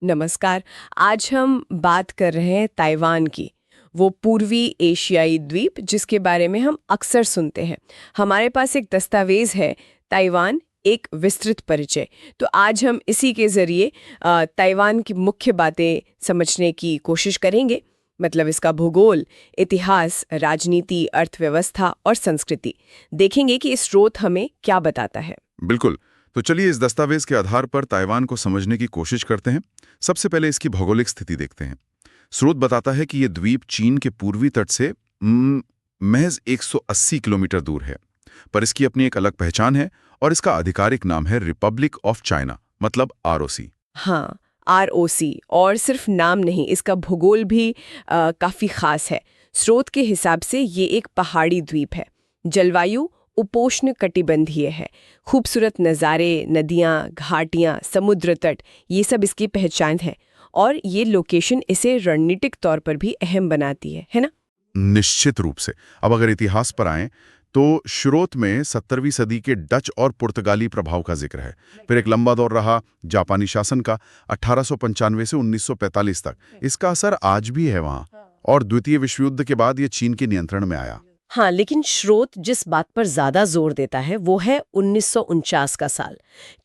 नमस्कार। आज हम बात कर रहे हैं ताइवान की, वो पूर्वी एशियाई द्वीप जिसके बारे में हम अक्सर सुनते हैं। हमारे पास एक दस्तावेज है, ताइवान एक विस्तृत परिचय। तो आज हम इसी के जरिए ताइवान की मुख्य बातें समझने की कोशिश करेंगे। मतलब इसका भूगोल, इतिहास, राजनीति, अर्थव्यवस्था और संस्कृति। देखेंगे कि इस स्रोत हमें क्या बताता है। बिल्कुल। तो चलिए इस दस्तावेज के आधार पर ताइवान को समझने की कोशिश करते हैं। सबसे पहले इसकी भौगोलिक स्थिति देखते हैं। स्रोत बताता है कि यह द्वीप चीन के पूर्वी तट से महज 180 किलोमीटर दूर है, पर इसकी अपनी एक अलग पहचान है और इसका आधिकारिक नाम है रिपब्लिक ऑफ चाइना, मतलब आरओसी। हाँ, आरओसी। और सिर्फ नाम नहीं, इसका भूगोल भी काफ़ी खास है। स्रोत के हिसाब से ये एक पहाड़ी द्वीप है। जलवायु उपोष्ण कटिबंधीय है। खूबसूरत नज़ारे, नदियाँ, घाटियाँ, समुद्र तट, ये सब इसकी पहचान है। और ये लोकेशन इसे रणनीतिक तौर पर भी अहम बनाती है ना? निश्चित रूप से। अब अगर इतिहास पर आएं, तो शुरुआत में 17वीं सदी के डच और पुर्तगाली प्रभाव का जिक्र है। फिर एक लंबा दौर रहा जापानी शासन का, 1895 से 1945 तक। इसका असर आज भी है वहाँ। और द्वितीय विश्व युद्ध के बाद ये चीन के नियंत्रण में आया। हाँ, लेकिन स्रोत जिस बात पर ज्यादा जोर देता है वो है 1949 का साल।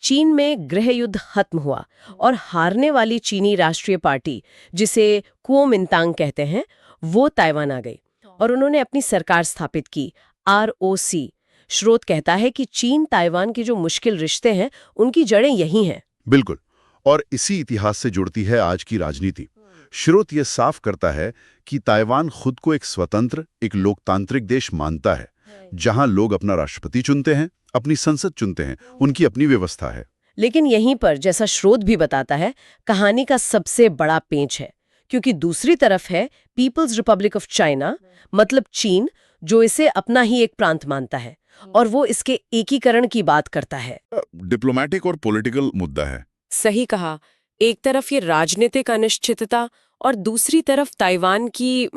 चीन में गृह युद्ध खत्म हुआ और हारने वाली चीनी राष्ट्रीय पार्टी, जिसे कुओमिंतांग कहते हैं, वो ताइवान आ गई और उन्होंने अपनी सरकार स्थापित की, आरओसी। स्रोत कहता है कि चीन ताइवान के जो मुश्किल रिश्ते हैं उनकी जड़ें यही हैं। बिल्कुल। और इसी इतिहास से जुड़ती है आज की राजनीति। स्रोत ये साफ करता है कि ताइवान खुद को एक स्वतंत्र, एक लोकतांत्रिक देश मानता है, जहां लोग अपना राष्ट्रपति चुनते हैं, अपनी संसद चुनते हैं, उनकी अपनी व्यवस्था है। लेकिन यहीं पर, जैसा स्रोत भी बताता है, कहानी का सबसे बड़ा पेंच है, क्योंकि दूसरी तरफ है पीपल्स रिपब्लिक ऑफ चाइना, मतलब चीन, जो इसे अपना ही एक प्रांत मानता है और वो इसके एकीकरण की बात करता है। डिप्लोमेटिक और पॉलिटिकल मुद्दा है। सही कहा। एक तरफ ये राजनीतिक अनिश्चितता और दूसरी तरफ ताइवान की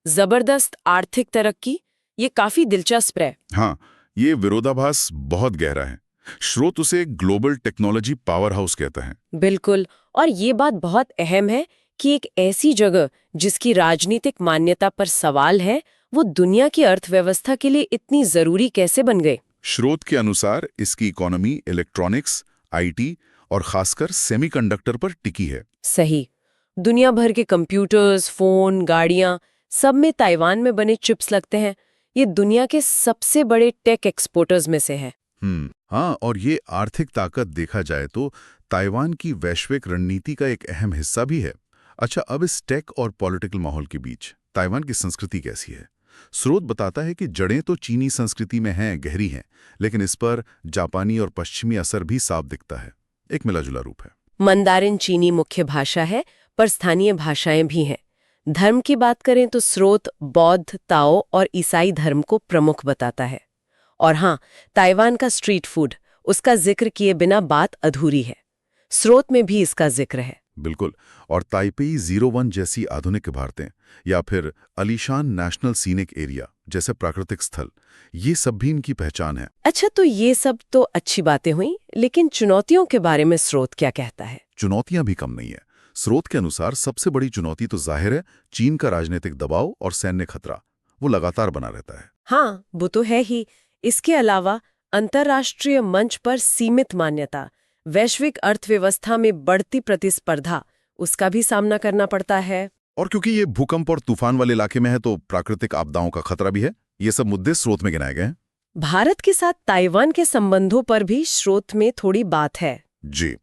जबरदस्त आर्थिक तरक्की। ये काफी दिलचस्प है। हाँ, ये विरोधाभास बहुत गहरा है। स्रोत उसे ग्लोबल टेक्नोलॉजी पावर हाउस कहता है। बिल्कुल। और ये बात बहुत अहम है कि एक ऐसी जगह जिसकी राजनीतिक मान्यता पर सवाल है, वो दुनिया की अर्थव्यवस्था के लिए इतनी जरूरी कैसे बन गए? स्रोत के अनुसार इसकी इकोनॉमी इलेक्ट्रॉनिक्स, आईटी और खासकर सेमीकंडक्टर पर टिकी है। सही। दुनिया भर के कंप्यूटर्स, फोन, गाड़ियां, सब में ताइवान में बने चिप्स लगते हैं। ये दुनिया के सबसे बड़े टेक एक्सपोर्टर्स में से है। हाँ, और ये आर्थिक ताकत देखा जाए तो ताइवान की वैश्विक रणनीति का एक अहम हिस्सा भी है। अच्छा, अब इस टेक और पॉलिटिकल माहौल के बीच ताइवान की संस्कृति कैसी है? स्रोत बताता है कि जड़ें तो चीनी संस्कृति में हैं, गहरी हैं, लेकिन इस पर जापानी और पश्चिमी असर भी साफ दिखता है। एक मिलाजुला रूप है। मंदारिन चीनी मुख्य भाषा है, पर स्थानीय भाषाएं भी हैं। धर्म की बात करें तो स्रोत बौद्ध, ताओ और ईसाई धर्म को प्रमुख बताता है। और हाँ, ताइवान का स्ट्रीट फूड, उसका जिक्र किए बिना बात अधूरी है। स्रोत में भी इसका जिक्र है। बिल्कुल। और ताइपेई 01 जैसी आधुनिक इमारतें या फिर अलीशान नेशनल सीनिक एरिया जैसे प्राकृतिक स्थल, ये सब भी इनकी पहचान है। अच्छा, तो ये सब तो अच्छी बातें हुई, लेकिन चुनौतियों के बारे में स्रोत क्या कहता है? चुनौतियां भी कम नहीं है। स्रोत के अनुसार सबसे बड़ी चुनौती तो जाहिर है चीन का राजनीतिक दबाव और सैन्य खतरा। वो लगातार बना रहता है। हाँ, वो तो है ही। इसके अलावा अंतर्राष्ट्रीय मंच पर सीमित मान्यता, वैश्विक अर्थव्यवस्था में बढ़ती प्रतिस्पर्धा, उसका भी सामना करना पड़ता है। और क्योंकि ये भूकंप और तूफान वाले इलाके में है तो प्राकृतिक आपदाओं का खतरा भी है। ये सब मुद्दे स्रोत में गिनाए गए हैं। भारत के साथ ताइवान के संबंधों पर भी स्रोत में थोड़ी बात है। जी।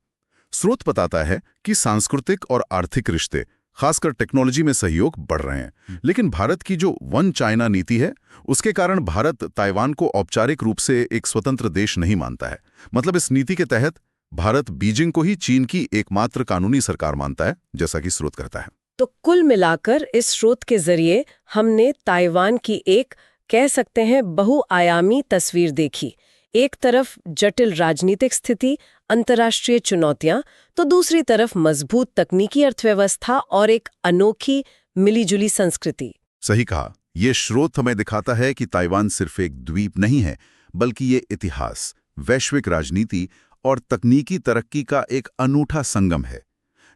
स्रोत बताता है कि सांस्कृतिक और आर्थिक रिश्ते, खासकर टेक्नोलॉजी में सहयोग बढ़ रहे हैं। लेकिन भारत की जो वन चाइना नीति है, उसके कारण भारत ताइवान को औपचारिक रूप से एक स्वतंत्र देश नहीं मानता है। मतलब इस नीति के तहत भारत बीजिंग को ही चीन की एकमात्र कानूनी सरकार मानता है, जैसा कि स्रोत कहता है। तो कुल मिलाकर इस स्रोत के जरिए हमने ताइवान की एक, कह सकते हैं, बहुआयामी तस्वीर देखी। एक तरफ जटिल राजनीतिक स्थिति, अंतर्राष्ट्रीय चुनौतियां, तो दूसरी तरफ मजबूत तकनीकी अर्थव्यवस्था और एक अनोखी मिलीजुली संस्कृति। सही कहा। ये स्रोत हमें दिखाता है कि ताइवान सिर्फ एक द्वीप नहीं है, बल्कि ये इतिहास, वैश्विक राजनीति और तकनीकी तरक्की का एक अनूठा संगम है।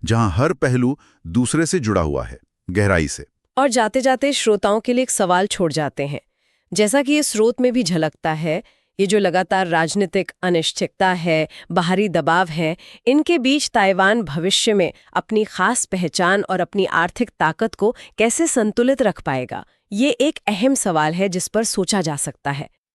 जहां हर पहलू दूसरे से जुड़ा हुआ है, गहराई से। और जाते जाते श्रोताओं के लिए एक सवाल छोड़ जाते हैं। जैसा कि ये स्रोत में भी झलकता है, ये जो लगातार राजनीतिक अनिश्चितता है, बाहरी दबाव है, इनके बीच ताइवान भविष्य में अपनी खास पहचान और अपनी आर्थिक ताकत को कैसे संतुलित रख पाएगा, ये एक अहम सवाल है जिस पर सोचा जा सकता है।